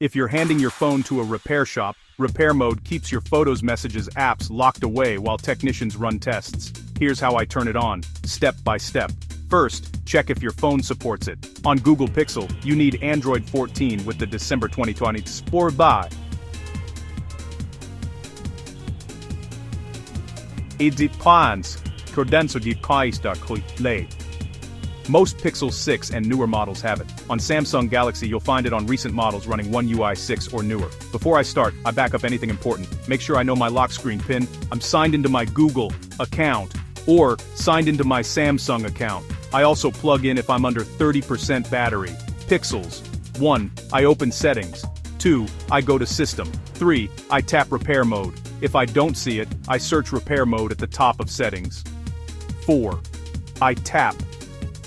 If you're handing your phone to a repair shop, repair mode keeps your photos, messages, apps locked away while technicians run tests. Here's how I turn it on, step by step. First, check if your phone supports it. On Google Pixel, you need Android 14 with the December 2020 Sport by Edipans, Cordenso di Kaista Late. Most Pixel 6 and newer models have it. On Samsung Galaxy you'll find it on recent models running One UI 6 or newer. Before I start, I back up anything important. Make sure I know my lock screen PIN, I'm signed into my Google account, or signed into my Samsung account. I also plug in if I'm under 30% battery. Pixels. 1. I open settings. 2. I go to system. 3. I tap repair mode. If I don't see it, I search repair mode at the top of settings. 4. I tap.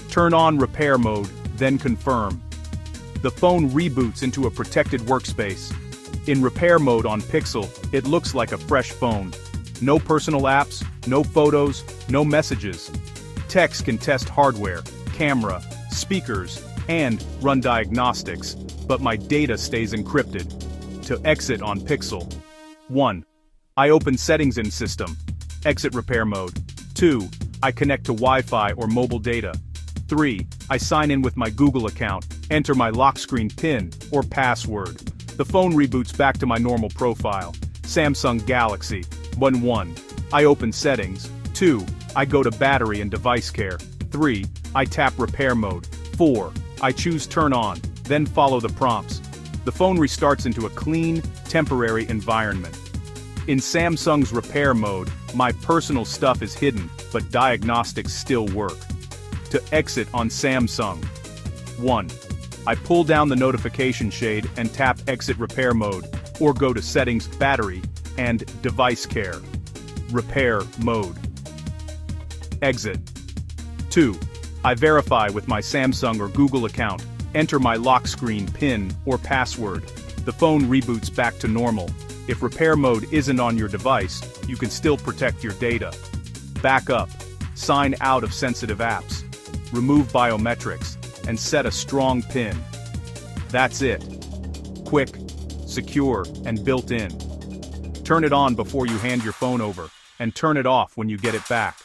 Turn on repair mode, then confirm. The phone reboots into a protected workspace. In repair mode on Pixel, it looks like a fresh phone. No personal apps, no photos, no messages. Techs can test hardware, camera, speakers, and run diagnostics, but my data stays encrypted. To exit on Pixel. 1. I open settings in system. Exit repair mode. 2. I connect to Wi-Fi or mobile data. 3. I sign in with my Google account, enter my lock screen PIN or password. The phone reboots back to my normal profile. Samsung Galaxy. 1. I open settings. 2. I go to battery and device care. 3. I tap repair mode. 4. I choose turn on, then follow the prompts. The phone restarts into a clean, temporary environment. In Samsung's repair mode, my personal stuff is hidden, but diagnostics still work. To exit on Samsung. 1. I pull down the notification shade and tap exit repair mode, or go to settings, battery, and device care. Repair mode. Exit. 2. I verify with my Samsung or Google account, enter my lock screen PIN or password. The phone reboots back to normal. If repair mode isn't on your device, you can still protect your data. Backup. Sign out of sensitive apps. Remove biometrics, and set a strong PIN. That's it. Quick, secure, and built in. Turn it on before you hand your phone over, and turn it off when you get it back.